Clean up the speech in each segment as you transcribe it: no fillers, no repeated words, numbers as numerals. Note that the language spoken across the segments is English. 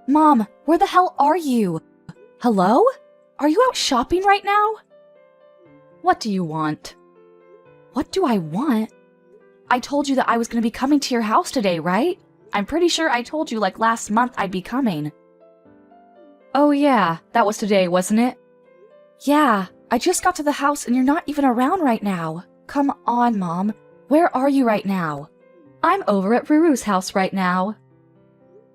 Mom, where the hell are you? Hello? Are you out shopping right now? What do you want? What do I want? I told you that I was going to be coming to your house today, right? I'm pretty sure I told you like last month I'd be coming. Oh yeah, that was today, wasn't it? Yeah, I just got to the house and you're not even around right now. Come on, Mom. Where are you right now? I'm over at Ruru's house right now.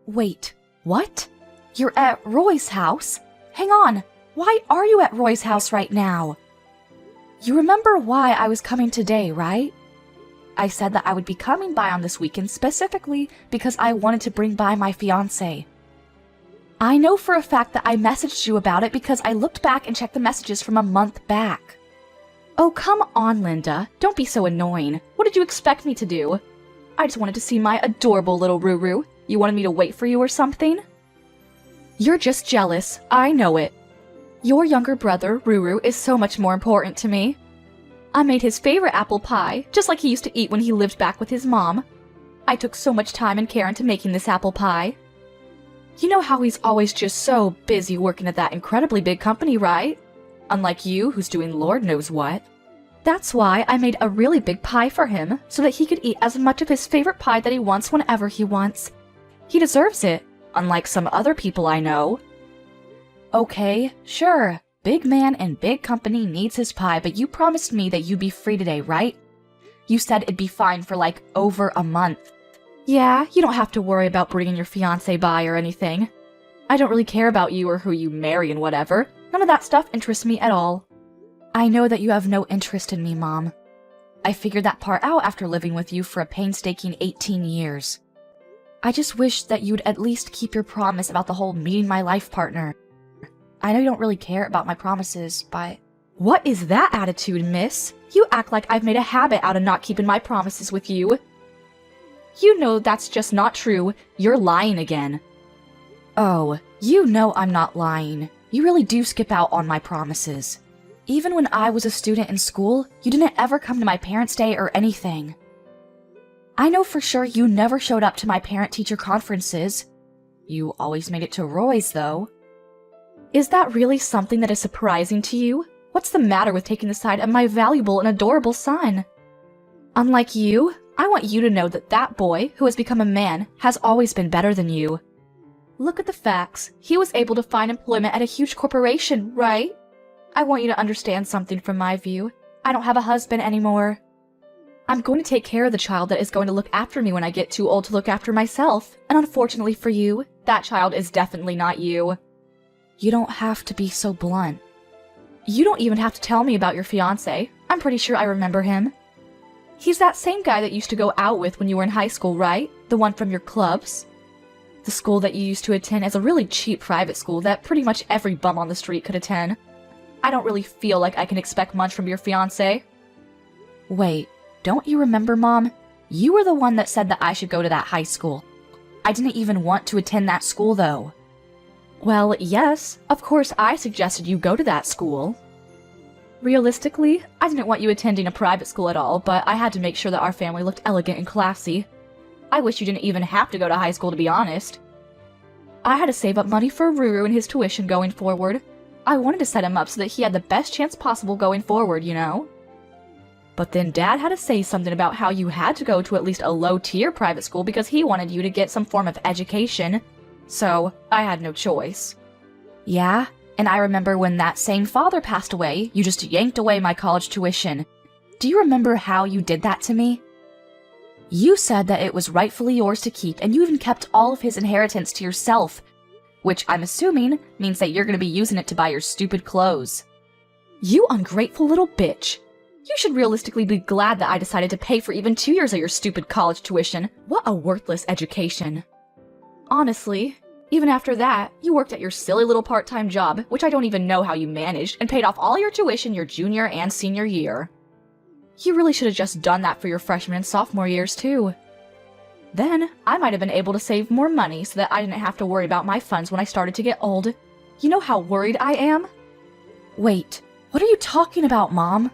Wait, what? You're at Roy's house? Hang on, why are you at Roy's house right now? You remember why I was coming today, right? I said that I would be coming by on this weekend specifically because I wanted to bring by my fiancé. I know for a fact that I messaged you about it because I looked back and checked the messages from a month back. Oh, come on, Linda. Don't be so annoying. What did you expect me to do? I just wanted to see my adorable little Ruru. You wanted me to wait for you or something? You're just jealous. I know it. Your younger brother, Ruru, is so much more important to me. I made his favorite apple pie, just like he used to eat when he lived back with his mom. I took so much time and care into making this apple pie. You know how he's always just so busy working at that incredibly big company, right? Unlike you, who's doing Lord knows what. That's why I made a really big pie for him, so that he could eat as much of his favorite pie that he wants whenever he wants. He deserves it, unlike some other people I know. Okay, sure, big man and big company needs his pie, but you promised me that you'd be free today, right? You said it'd be fine for like over a month. Yeah, you don't have to worry about bringing your fiancé by or anything. I don't really care about you or who you marry and whatever. None of that stuff interests me at all. I know that you have no interest in me, Mom. I figured that part out after living with you for a painstaking 18 years. I just wish that you'd at least keep your promise about the whole meeting my life partner. I know you don't really care about my promises, but... What is that attitude, miss? You act like I've made a habit out of not keeping my promises with you. You know that's just not true. You're lying again. Oh, you know I'm not lying. You really do skip out on my promises. Even when I was a student in school, you didn't ever come to my parents' day or anything. I know for sure you never showed up to my parent-teacher conferences. You always made it to Roy's, though. Is that really something that is surprising to you? What's the matter with taking the side of my valuable and adorable son? Unlike you, I want you to know that that boy, who has become a man, has always been better than you. Look at the facts. He was able to find employment at a huge corporation, right? I want you to understand something from my view. I don't have a husband anymore. I'm going to take care of the child that is going to look after me when I get too old to look after myself. And unfortunately for you, that child is definitely not you. You don't have to be so blunt. You don't even have to tell me about your fiancé. I'm pretty sure I remember him. He's that same guy that you used to go out with when you were in high school, right? The one from your clubs? The school that you used to attend is a really cheap private school that pretty much every bum on the street could attend. I don't really feel like I can expect much from your fiancé. Wait, don't you remember, Mom? You were the one that said that I should go to that high school. I didn't even want to attend that school, though. Well, yes, of course I suggested you go to that school. Realistically, I didn't want you attending a private school at all, but I had to make sure that our family looked elegant and classy. I wish you didn't even have to go to high school, to be honest. I had to save up money for Ruru and his tuition going forward. I wanted to set him up so that he had the best chance possible going forward, you know? But then Dad had to say something about how you had to go to at least a low-tier private school because he wanted you to get some form of education. So, I had no choice. Yeah, and I remember when that same father passed away, you just yanked away my college tuition. Do you remember how you did that to me? You said that it was rightfully yours to keep, and you even kept all of his inheritance to yourself, which I'm assuming means that you're going to be using it to buy your stupid clothes. You ungrateful little bitch. You should realistically be glad that I decided to pay for even 2 years of your stupid college tuition. What a worthless education. Honestly, even after that, you worked at your silly little part-time job, which I don't even know how you managed, and paid off all your tuition your junior and senior year. You really should have just done that for your freshman and sophomore years, too. Then, I might have been able to save more money so that I didn't have to worry about my funds when I started to get old. You know how worried I am? Wait, what are you talking about, Mom?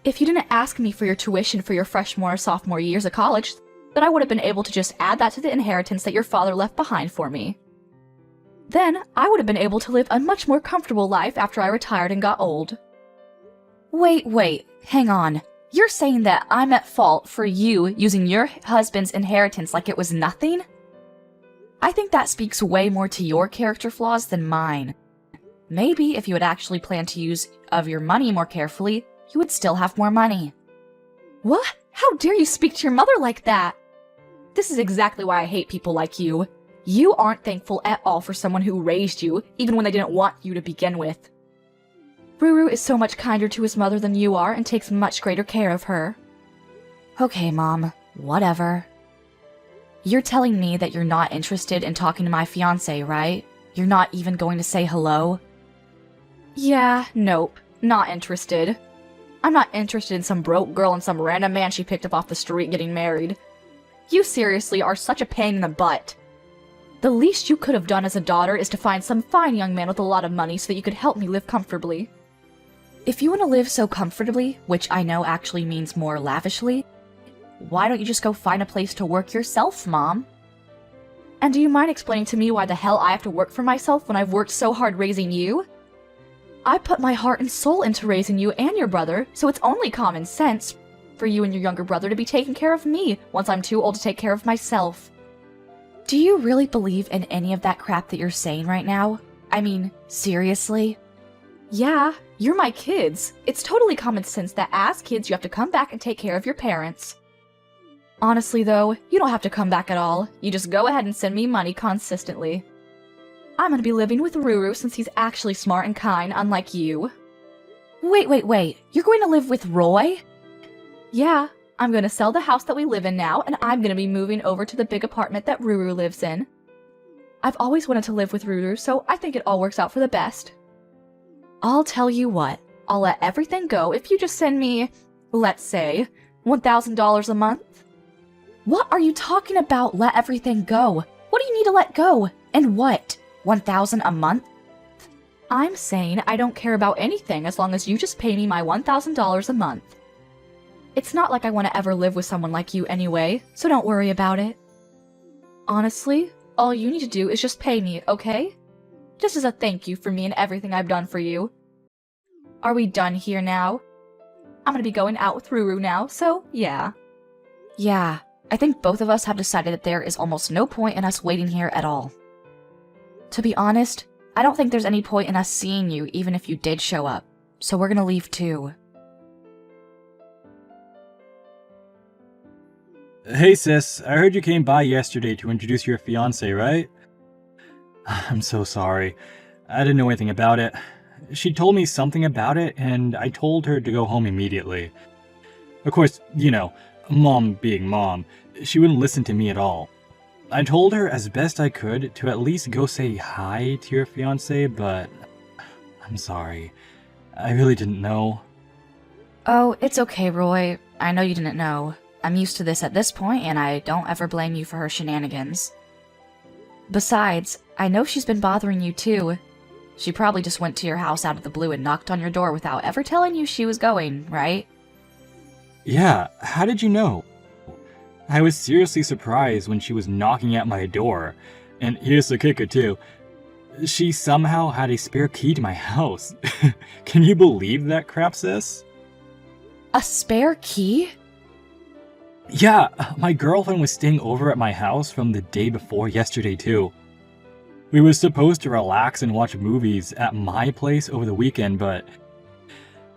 If you didn't ask me for your tuition for your freshman or sophomore years of college, then I would have been able to just add that to the inheritance that your father left behind for me. Then I would have been able to live a much more comfortable life after I retired and got old. Wait, hang on. You're saying that I'm at fault for you using your husband's inheritance like it was nothing? I think that speaks way more to your character flaws than mine. Maybe if you had actually planned to use of your money more carefully, you would still have more money. What? How dare you speak to your mother like that? This is exactly why I hate people like you. You aren't thankful at all for someone who raised you, even when they didn't want you to begin with. Ruru is so much kinder to his mother than you are and takes much greater care of her. Okay, Mom. Whatever. You're telling me that you're not interested in talking to my fiancé, right? You're not even going to say hello? Yeah, nope. Not interested. I'm not interested in some broke girl and some random man she picked up off the street getting married. You seriously are such a pain in the butt. The least you could have done as a daughter is to find some fine young man with a lot of money so that you could help me live comfortably. If you want to live so comfortably, which I know actually means more lavishly, why don't you just go find a place to work yourself, Mom? And do you mind explaining to me why the hell I have to work for myself when I've worked so hard raising you? I put my heart and soul into raising you and your brother, so it's only common sense for you and your younger brother to be taking care of me once I'm too old to take care of myself. Do you really believe in any of that crap that you're saying right now? I mean, seriously? Yeah, you're my kids. It's totally common sense that as kids you have to come back and take care of your parents. Honestly though, you don't have to come back at all. You just go ahead and send me money consistently. I'm gonna be living with Ruru since he's actually smart and kind, unlike you. Wait. You're going to live with Roy? Yeah, I'm gonna sell the house that we live in now, and I'm gonna be moving over to the big apartment that Ruru lives in. I've always wanted to live with Ruru, so I think it all works out for the best. I'll tell you what, I'll let everything go if you just send me, let's say, $1,000 a month. What are you talking about, let everything go? What do you need to let go? And what? $1,000 a month? I'm saying I don't care about anything as long as you just pay me my $1,000 a month. It's not like I want to ever live with someone like you anyway, so don't worry about it. Honestly, all you need to do is just pay me, okay? Just as a thank you for me and everything I've done for you. Are we done here now? I'm gonna be going out with Ruru now, so yeah. Yeah, I think both of us have decided that there is almost no point in us waiting here at all. To be honest, I don't think there's any point in us seeing you even if you did show up, so we're gonna leave too. Hey sis, I heard you came by yesterday to introduce your fiancé, right? I'm so sorry. I didn't know anything about it. She told me something about it, and I told her to go home immediately. Of course, you know, Mom being Mom, she wouldn't listen to me at all. I told her as best I could to at least go say hi to your fiancé, but I'm sorry. I really didn't know. Oh, it's okay, Roy. I know you didn't know. I'm used to this at this point, and I don't ever blame you for her shenanigans. Besides, I know she's been bothering you too. She probably just went to your house out of the blue and knocked on your door without ever telling you she was going, right? Yeah, how did you know? I was seriously surprised when she was knocking at my door. And here's the kicker too. She somehow had a spare key to my house. Can you believe that crap, sis? A spare key? Yeah, my girlfriend was staying over at my house from the day before yesterday too. We were supposed to relax and watch movies at my place over the weekend, but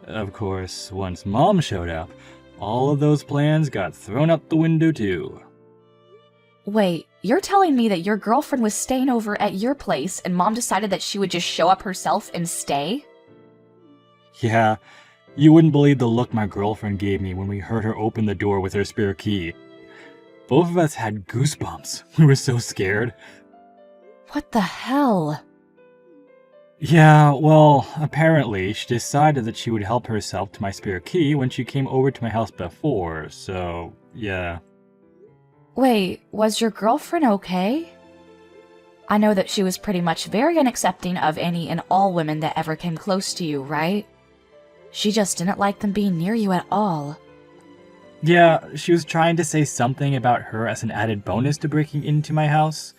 of course, once Mom showed up, all of those plans got thrown out the window too. Wait, you're telling me that your girlfriend was staying over at your place and Mom decided that she would just show up herself and stay? Yeah, you wouldn't believe the look my girlfriend gave me when we heard her open the door with her spare key. Both of us had goosebumps. We were so scared. What the hell? Yeah, well, apparently she decided that she would help herself to my spare key when she came over to my house before, so yeah. Wait, was your girlfriend okay? I know that she was pretty much very unaccepting of any and all women that ever came close to you, right? She just didn't like them being near you at all. Yeah, she was trying to say something about her as an added bonus to breaking into my house.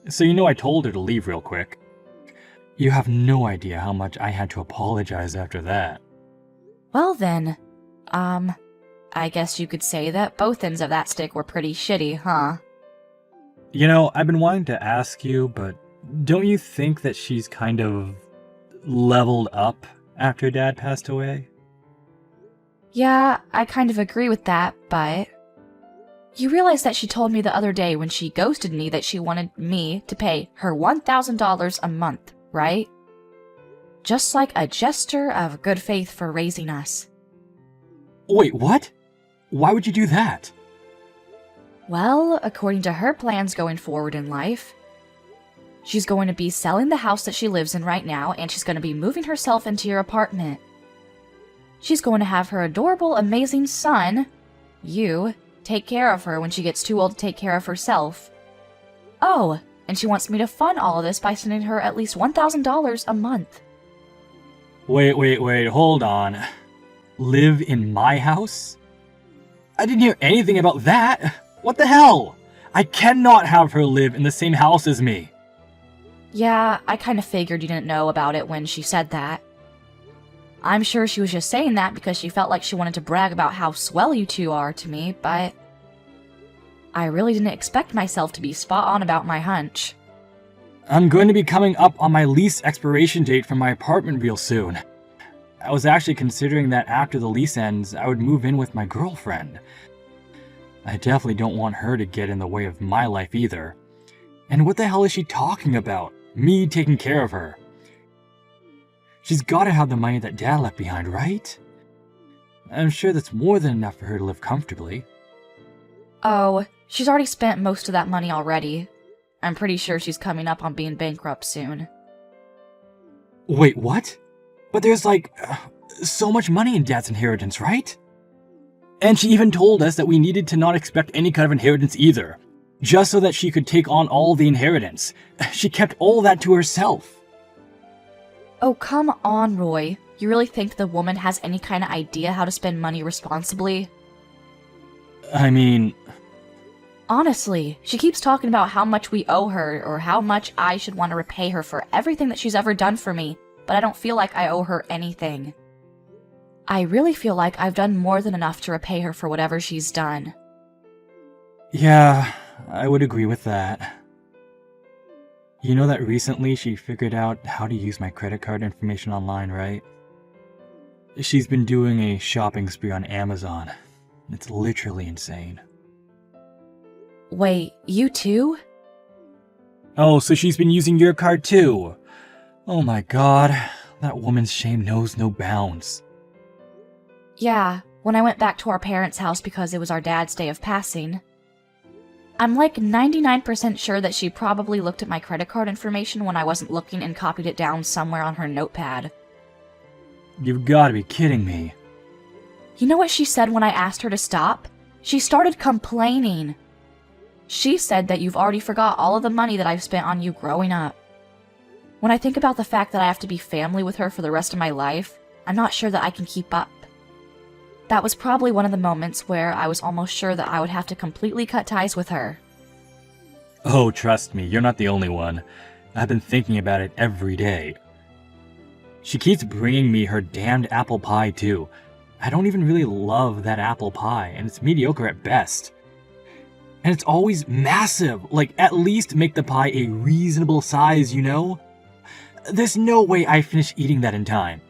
So you know I told her to leave real quick. You have no idea how much I had to apologize after that. Well then, I guess you could say that both ends of that stick were pretty shitty, huh? You know, I've been wanting to ask you, but don't you think that she's kind of leveled up after Dad passed away? Yeah, I kind of agree with that, but... You realize that she told me the other day when she ghosted me that she wanted me to pay her $1,000 a month, right? Just like a gesture of good faith for raising us. Wait, what? Why would you do that? Well, according to her plans going forward in life, she's going to be selling the house that she lives in right now, and she's going to be moving herself into your apartment. She's going to have her adorable, amazing son, you, take care of her when she gets too old to take care of herself. Oh, and she wants me to fund all of this by sending her at least $1,000 a month. Wait, hold on. Live in my house? I didn't hear anything about that. What the hell? I cannot have her live in the same house as me. Yeah, I kind of figured you didn't know about it when she said that. I'm sure she was just saying that because she felt like she wanted to brag about how swell you two are to me, but I really didn't expect myself to be spot on about my hunch. I'm going to be coming up on my lease expiration date for my apartment real soon. I was actually considering that after the lease ends, I would move in with my girlfriend. I definitely don't want her to get in the way of my life either. And what the hell is she talking about? Me taking care of her. She's gotta have the money that Dad left behind, right? I'm sure that's more than enough for her to live comfortably. Oh, she's already spent most of that money already. I'm pretty sure she's coming up on being bankrupt soon. Wait, what? But there's so much money in Dad's inheritance, right? And she even told us that we needed to not expect any kind of inheritance either, just so that she could take on all the inheritance. She kept all that to herself. Oh, come on, Roy. You really think the woman has any kind of idea how to spend money responsibly? I mean... Honestly, she keeps talking about how much we owe her, or how much I should want to repay her for everything that she's ever done for me, but I don't feel like I owe her anything. I really feel like I've done more than enough to repay her for whatever she's done. Yeah, I would agree with that. You know that recently she figured out how to use my credit card information online, right? She's been doing a shopping spree on Amazon. It's literally insane. Wait, you too? Oh, so she's been using your card too? Oh my god, that woman's shame knows no bounds. Yeah, when I went back to our parents' house because it was our dad's day of passing. I'm like 99% sure that she probably looked at my credit card information when I wasn't looking and copied it down somewhere on her notepad. You've gotta be kidding me. You know what she said when I asked her to stop? She started complaining. She said that you've already forgot all of the money that I've spent on you growing up. When I think about the fact that I have to be family with her for the rest of my life, I'm not sure that I can keep up. That was probably one of the moments where I was almost sure that I would have to completely cut ties with her. Oh, trust me, you're not the only one. I've been thinking about it every day. She keeps bringing me her damned apple pie too. I don't even really love that apple pie, and it's mediocre at best. And it's always massive, at least make the pie a reasonable size, you know? There's no way I finish eating that in time.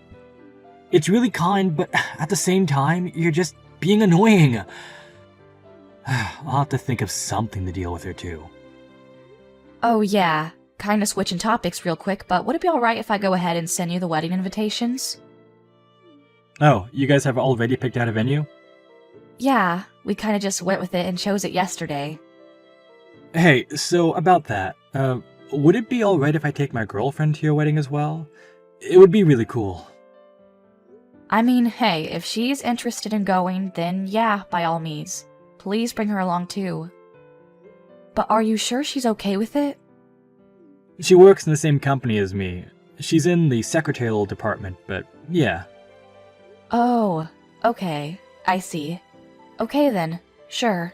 It's really kind, but at the same time, you're just being annoying. I'll have to think of something to deal with her too. Oh yeah, kinda switching topics real quick, but would it be alright if I go ahead and send you the wedding invitations? Oh, you guys have already picked out a venue? Yeah, we kinda just went with it and chose it yesterday. Hey, so about that, would it be alright if I take my girlfriend to your wedding as well? It would be really cool. I mean, hey, if she's interested in going, then yeah, by all means. Please bring her along too. But are you sure she's okay with it? She works in the same company as me. She's in the secretarial department, but yeah. Oh, okay. I see. Okay then, sure.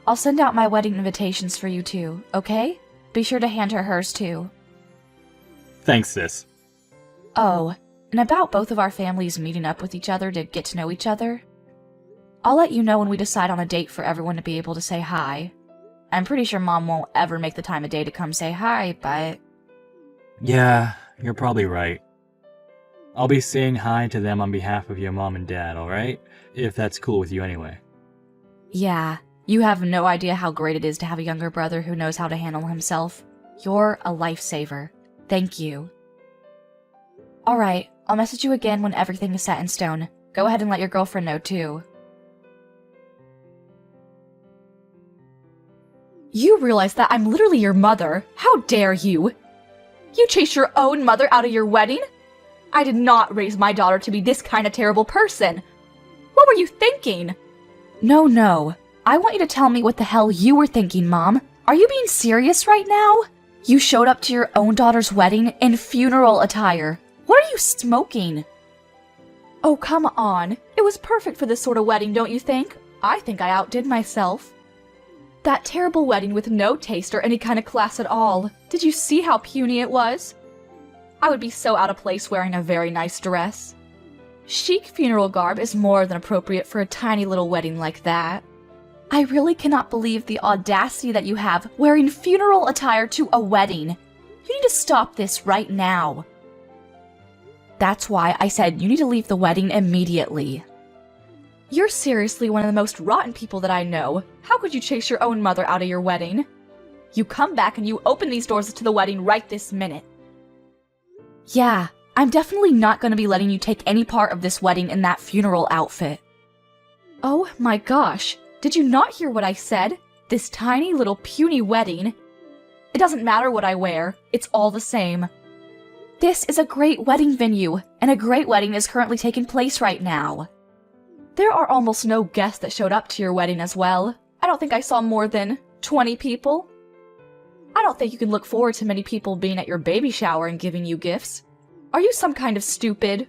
I'll send out my wedding invitations for you too, okay? Be sure to hand her hers too. Thanks, sis. Oh, and about both of our families meeting up with each other to get to know each other. I'll let you know when we decide on a date for everyone to be able to say hi. I'm pretty sure Mom won't ever make the time of day to come say hi, but... Yeah, you're probably right. I'll be saying hi to them on behalf of your mom and dad, alright? If that's cool with you anyway. Yeah, you have no idea how great it is to have a younger brother who knows how to handle himself. You're a lifesaver. Thank you. Alright, I'll message you again when everything is set in stone. Go ahead and let your girlfriend know too. You realize that I'm literally your mother. How dare you? You chased your own mother out of your wedding? I did not raise my daughter to be this kind of terrible person. What were you thinking? No. I want you to tell me what the hell you were thinking, Mom. Are you being serious right now? You showed up to your own daughter's wedding in funeral attire. What are you smoking? Oh, come on. It was perfect for this sort of wedding, don't you think? I think I outdid myself. That terrible wedding with no taste or any kind of class at all. Did you see how puny it was? I would be so out of place wearing a very nice dress. Chic funeral garb is more than appropriate for a tiny little wedding like that. I really cannot believe the audacity that you have wearing funeral attire to a wedding. You need to stop this right now. That's why I said you need to leave the wedding immediately. You're seriously one of the most rotten people that I know. How could you chase your own mother out of your wedding? You come back and you open these doors to the wedding right this minute. Yeah, I'm definitely not going to be letting you take any part of this wedding in that funeral outfit. Oh my gosh, did you not hear what I said? This tiny little puny wedding. It doesn't matter what I wear, it's all the same. This is a great wedding venue, and a great wedding is currently taking place right now. There are almost no guests that showed up to your wedding as well. I don't think I saw more than 20 people. I don't think you can look forward to many people being at your baby shower and giving you gifts. Are you some kind of stupid?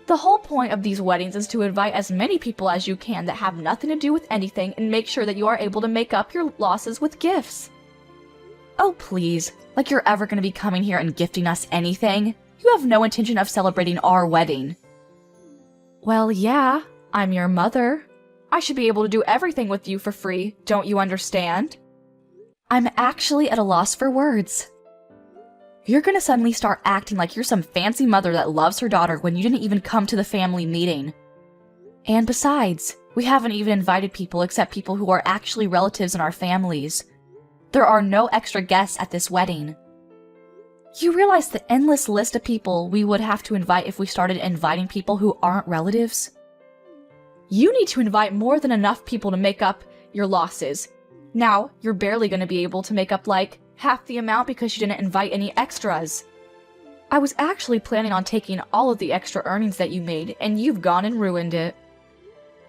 The whole point of these weddings is to invite as many people as you can that have nothing to do with anything and make sure that you are able to make up your losses with gifts. Oh please, like you're ever going to be coming here and gifting us anything? You have no intention of celebrating our wedding. Well, yeah, I'm your mother. I should be able to do everything with you for free, don't you understand? I'm actually at a loss for words. You're gonna suddenly start acting like you're some fancy mother that loves her daughter when you didn't even come to the family meeting. And besides, we haven't even invited people except people who are actually relatives in our families. There are no extra guests at this wedding. You realize the endless list of people we would have to invite if we started inviting people who aren't relatives? You need to invite more than enough people to make up your losses. Now, you're barely going to be able to make up like half the amount because you didn't invite any extras. I was actually planning on taking all of the extra earnings that you made, and you've gone and ruined it.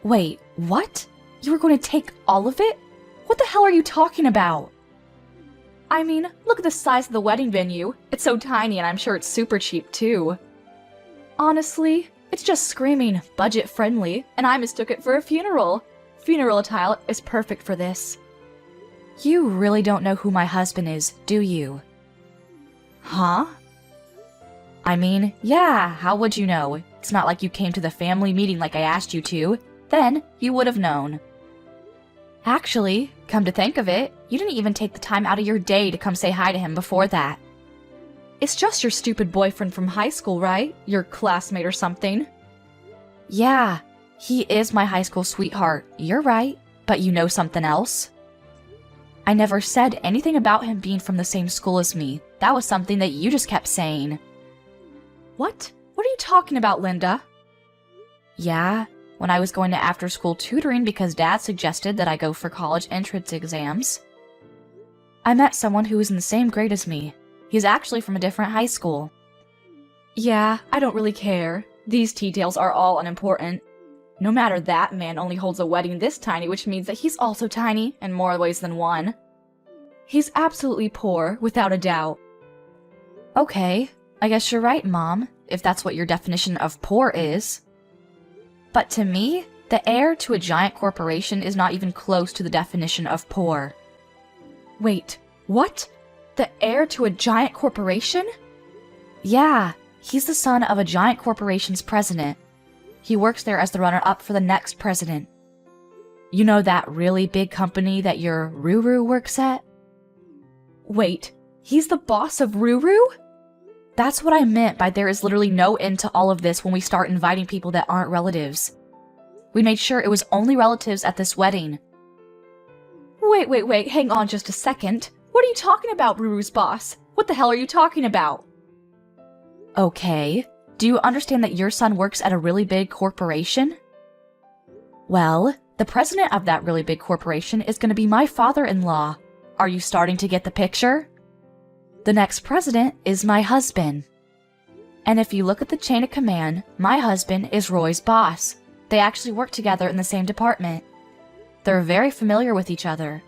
Wait, what? You were going to take all of it? What the hell are you talking about? I mean, look at the size of the wedding venue. It's so tiny and I'm sure it's super cheap too. Honestly, it's just screaming budget friendly, and I mistook it for a funeral. Funeral attire is perfect for this. You really don't know who my husband is, do you? Huh? I mean, yeah, how would you know? It's not like you came to the family meeting like I asked you to. Then, you would have known. Actually, come to think of it, you didn't even take the time out of your day to come say hi to him before that. It's just your stupid boyfriend from high school, right? Your classmate or something. Yeah, he is my high school sweetheart, you're right. But you know something else? I never said anything about him being from the same school as me. That was something that you just kept saying. What? What are you talking about, Linda? Yeah, when I was going to after-school tutoring because Dad suggested that I go for college entrance exams. I met someone who was in the same grade as me. He's actually from a different high school. Yeah, I don't really care. These details are all unimportant. No matter, that man only holds a wedding this tiny, which means that he's also tiny in more ways than one. He's absolutely poor, without a doubt. Okay, I guess you're right, Mom, if that's what your definition of poor is. But to me, the heir to a giant corporation is not even close to the definition of poor. Wait, what? The heir to a giant corporation? Yeah, he's the son of a giant corporation's president. He works there as the runner-up for the next president. You know that really big company that your Ruru works at? Wait, he's the boss of Ruru? That's what I meant by there is literally no end to all of this when we start inviting people that aren't relatives. We made sure it was only relatives at this wedding. Wait, hang on just a second. What are you talking about, Ruru's boss? What the hell are you talking about? Okay, do you understand that your son works at a really big corporation? Well, the president of that really big corporation is going to be my father-in-law. Are you starting to get the picture? The next president is my husband. And if you look at the chain of command, my husband is Roy's boss. They actually work together in the same department. They're very familiar with each other.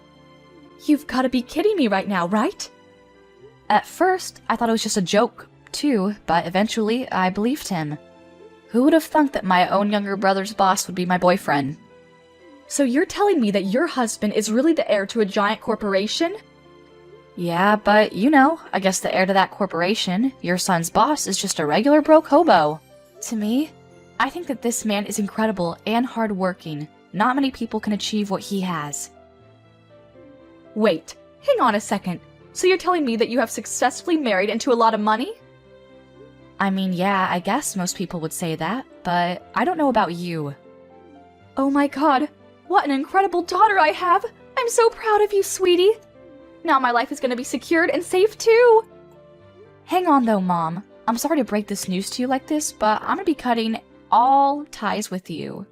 You've got to be kidding me right now, right? At first, I thought it was just a joke, too, but eventually I believed him. Who would have thunk that my own younger brother's boss would be my boyfriend? So you're telling me that your husband is really the heir to a giant corporation? Yeah, but you know, I guess the heir to that corporation, your son's boss, is just a regular broke hobo. To me, I think that this man is incredible and hardworking. Not many people can achieve what he has. Wait, hang on a second. So you're telling me that you have successfully married into a lot of money? I mean, yeah, I guess most people would say that, but I don't know about you. Oh my god, what an incredible daughter I have! I'm so proud of you, sweetie! Now my life is gonna be secured and safe too! Hang on though, Mom. I'm sorry to break this news to you like this, but I'm gonna be cutting all ties with you.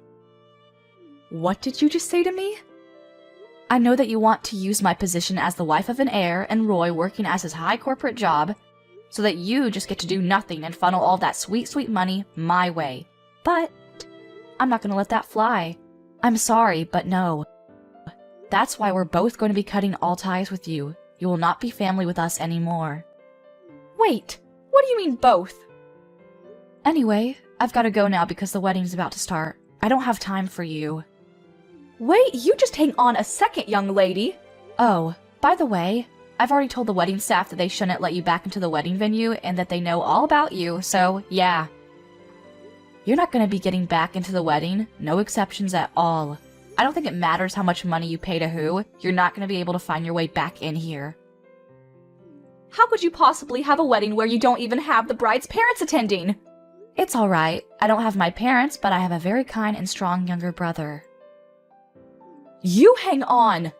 What did you just say to me? I know that you want to use my position as the wife of an heir and Roy working as his high corporate job so that you just get to do nothing and funnel all that sweet, sweet money my way. But I'm not going to let that fly. I'm sorry, but no. That's why we're both going to be cutting all ties with you. You will not be family with us anymore. Wait, what do you mean both? Anyway, I've got to go now because the wedding's about to start. I don't have time for you. Wait, you just hang on a second, young lady. Oh, by the way, I've already told the wedding staff that they shouldn't let you back into the wedding venue and that they know all about you, so yeah. You're not going to be getting back into the wedding, no exceptions at all. I don't think it matters how much money you pay to who, you're not going to be able to find your way back in here. How could you possibly have a wedding where you don't even have the bride's parents attending? It's alright, I don't have my parents, but I have a very kind and strong younger brother. You hang on!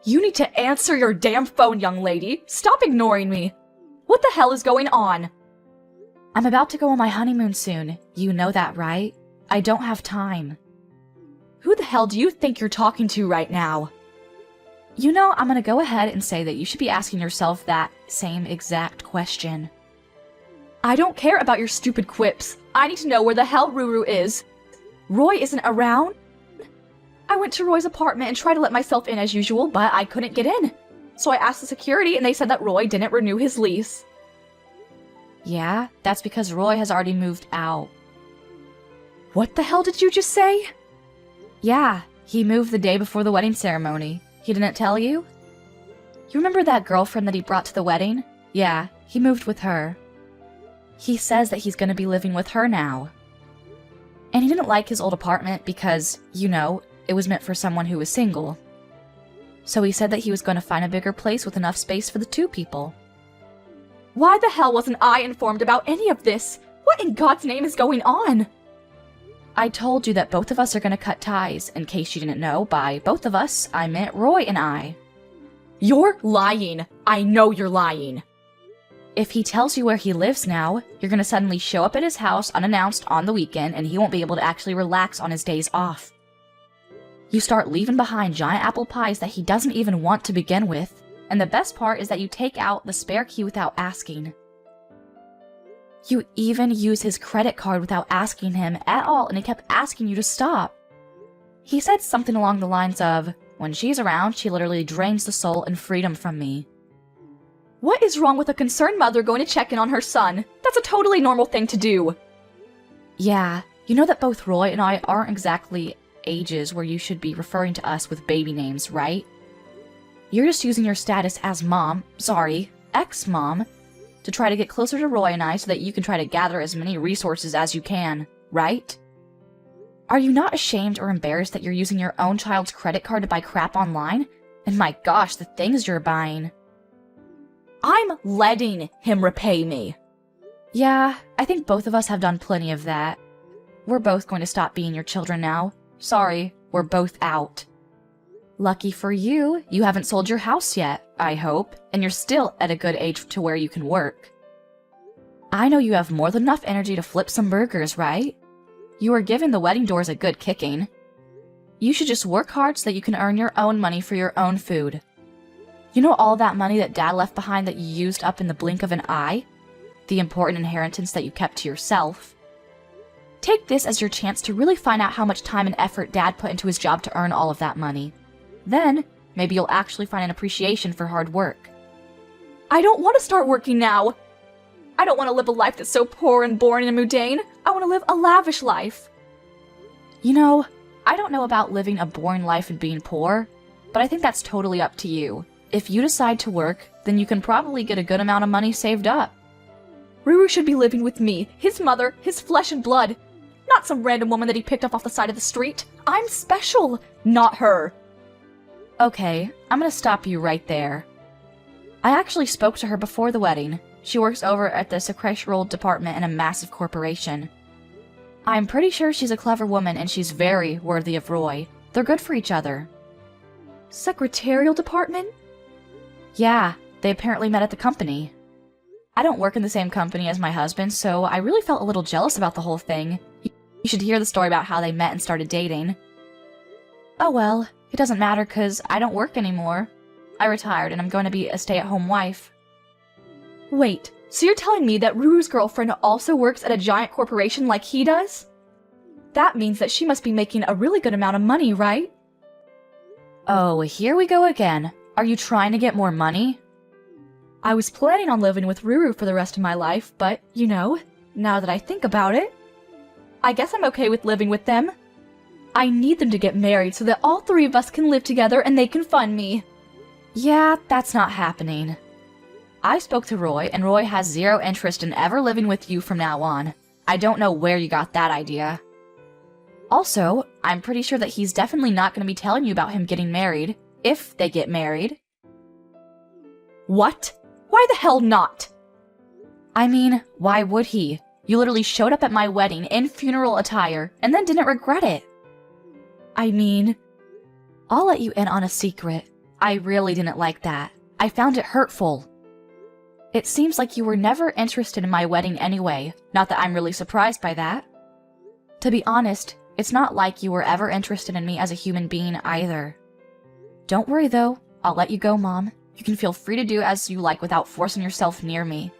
You need to answer your damn phone, young lady! Stop ignoring me! What the hell is going on? I'm about to go on my honeymoon soon. You know that, right? I don't have time. Who the hell do you think you're talking to right now? You know, I'm gonna go ahead and say that you should be asking yourself that same exact question. I don't care about your stupid quips. I need to know where the hell Ruru is. Roy isn't around? I went to Roy's apartment and tried to let myself in as usual, but I couldn't get in. So I asked the security and they said that Roy didn't renew his lease. Yeah, that's because Roy has already moved out. What the hell did you just say? Yeah, he moved the day before the wedding ceremony. He didn't tell you? You remember that girlfriend that he brought to the wedding? Yeah, he moved with her. He says that he's gonna be living with her now. And he didn't like his old apartment because, you know, it was meant for someone who was single. So he said that he was gonna find a bigger place with enough space for the two people. Why the hell wasn't I informed about any of this? What in God's name is going on? I told you that both of us are gonna cut ties. In case you didn't know, by both of us, I meant Roy and I. You're lying. I know you're lying. If he tells you where he lives now, you're gonna suddenly show up at his house unannounced on the weekend and he won't be able to actually relax on his days off. You start leaving behind giant apple pies that he doesn't even want to begin with, and the best part is that you take out the spare key without asking. You even use his credit card without asking him at all, and he kept asking you to stop. He said something along the lines of, when she's around, she literally drains the soul and freedom from me. What is wrong with a concerned mother going to check in on her son? That's That's a totally normal thing to do. Yeah, you know that both Roy and I aren't exactly ages where you should be referring to us with baby names, right? You're just using your status as ex-mom, to try to get closer to Roy and I so that you can try to gather as many resources as you can, right? Are you not ashamed or embarrassed that you're using your own child's credit card to buy crap online? And my gosh, the things you're buying. I'm letting him repay me. Yeah, I think both of us have done plenty of that. We're both going to stop being your children now. Sorry, we're both out. Lucky for you, you haven't sold your house yet, I hope, and you're still at a good age to where you can work. I know you have more than enough energy to flip some burgers, right? You are giving the wedding doors a good kicking. You should just work hard so that you can earn your own money for your own food. You know all that money that Dad left behind that you used up in the blink of an eye? The important inheritance that you kept to yourself. Take this as your chance to really find out how much time and effort Dad put into his job to earn all of that money. Then, maybe you'll actually find an appreciation for hard work. I don't want to start working now! I don't want to live a life that's so poor and boring and mundane. I want to live a lavish life. You know, I don't know about living a boring life and being poor, but I think that's totally up to you. If you decide to work, then you can probably get a good amount of money saved up. Ruru should be living with me, his mother, his flesh and blood. Not some random woman that he picked up off the side of the street. I'm special, not her. Okay, I'm gonna stop you right there. I actually spoke to her before the wedding. She works over at the secretarial department in a massive corporation. I'm pretty sure she's a clever woman and she's very worthy of Roy. They're good for each other. Secretarial department? Yeah, they apparently met at the company. I don't work in the same company as my husband, so I really felt a little jealous about the whole thing. You should hear the story about how they met and started dating. Oh well, it doesn't matter because I don't work anymore. I retired and I'm going to be a stay-at-home wife. Wait, so you're telling me that Ruru's girlfriend also works at a giant corporation like he does? That means that she must be making a really good amount of money, right? Oh, here we go again. Are you trying to get more money? I was planning on living with Ruru for the rest of my life, but, you know, now that I think about it, I guess I'm okay with living with them. I need them to get married so that all three of us can live together and they can fund me. Yeah, that's not happening. I spoke to Roy, and Roy has zero interest in ever living with you from now on. I don't know where you got that idea. Also, I'm pretty sure that he's definitely not going to be telling you about him getting married, if they get married. What? Why the hell not? I mean, why would he? You literally showed up at my wedding in funeral attire, and then didn't regret it. I mean, I'll let you in on a secret. I really didn't like that. I found it hurtful. It seems like you were never interested in my wedding anyway, not that I'm really surprised by that. To be honest, it's not like you were ever interested in me as a human being either. Don't worry though, I'll let you go, Mom. You can feel free to do as you like without forcing yourself near me.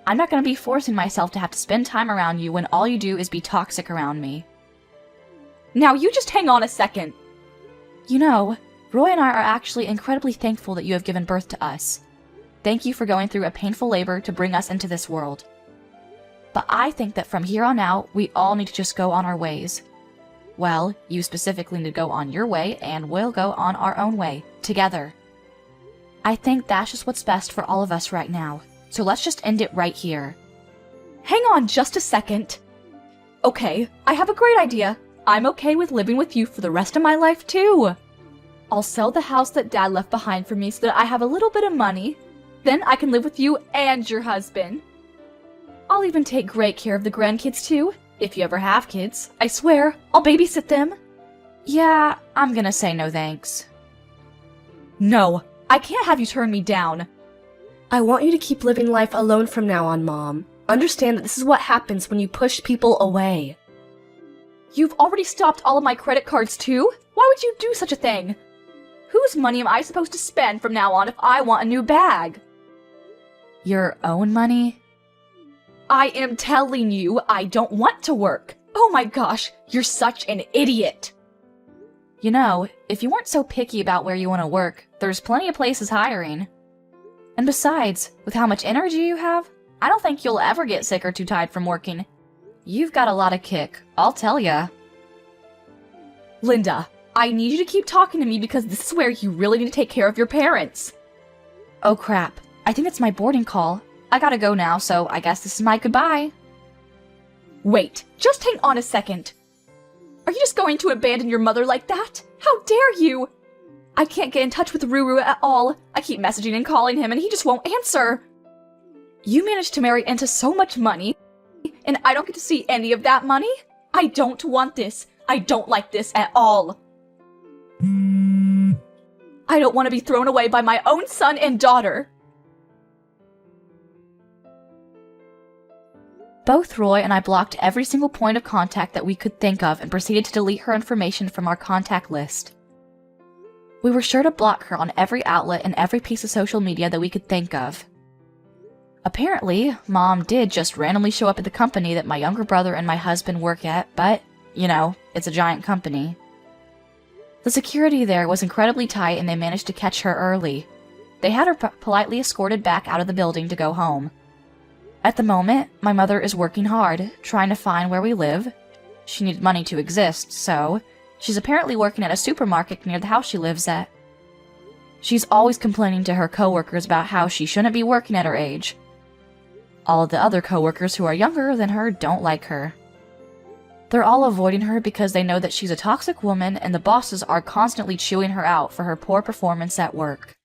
I'm not going to be forcing myself to have to spend time around you when all you do is be toxic around me. Now you just hang on a second. You know, Roy and I are actually incredibly thankful that you have given birth to us. Thank you for going through a painful labor to bring us into this world. But I think that from here on out, we all need to just go on our ways. Well, you specifically need to go on your way, and we'll go on our own way, together. I think that's just what's best for all of us right now, so let's just end it right here. Hang on just a second. Okay, I have a great idea. I'm okay with living with you for the rest of my life, too. I'll sell the house that Dad left behind for me so that I have a little bit of money. Then I can live with you and your husband. I'll even take great care of the grandkids, too. If you ever have kids, I swear, I'll babysit them. Yeah, I'm gonna say no thanks. No, I can't have you turn me down. I want you to keep living life alone from now on, Mom. Understand that this is what happens when you push people away. You've already stopped all of my credit cards, too? Why would you do such a thing? Whose money am I supposed to spend from now on if I want a new bag? Your own money? I am telling you, I don't want to work. Oh my gosh, you're such an idiot. You know, if you weren't so picky about where you want to work, there's plenty of places hiring. And besides, with how much energy you have, I don't think you'll ever get sick or too tired from working. You've got a lot of kick, I'll tell ya. Linda, I need you to keep talking to me because this is where you really need to take care of your parents. Oh crap, I think it's my boarding call. I gotta go now, so I guess this is my goodbye. Wait, just hang on a second. Are you just going to abandon your mother like that? How dare you! I can't get in touch with Ruru at all. I keep messaging and calling him and he just won't answer. You managed to marry into so much money, and I don't get to see any of that money? I don't want this. I don't like this at all. I don't want to be thrown away by my own son and daughter. Both Roy and I blocked every single point of contact that we could think of and proceeded to delete her information from our contact list. We were sure to block her on every outlet and every piece of social media that we could think of. Apparently, Mom did just randomly show up at the company that my younger brother and my husband work at, but, you know, it's a giant company. The security there was incredibly tight and they managed to catch her early. They had her politely escorted back out of the building to go home. At the moment, my mother is working hard, trying to find where we live. She needed money to exist, so she's apparently working at a supermarket near the house she lives at. She's always complaining to her coworkers about how she shouldn't be working at her age. All of the other coworkers who are younger than her don't like her. They're all avoiding her because they know that she's a toxic woman and the bosses are constantly chewing her out for her poor performance at work.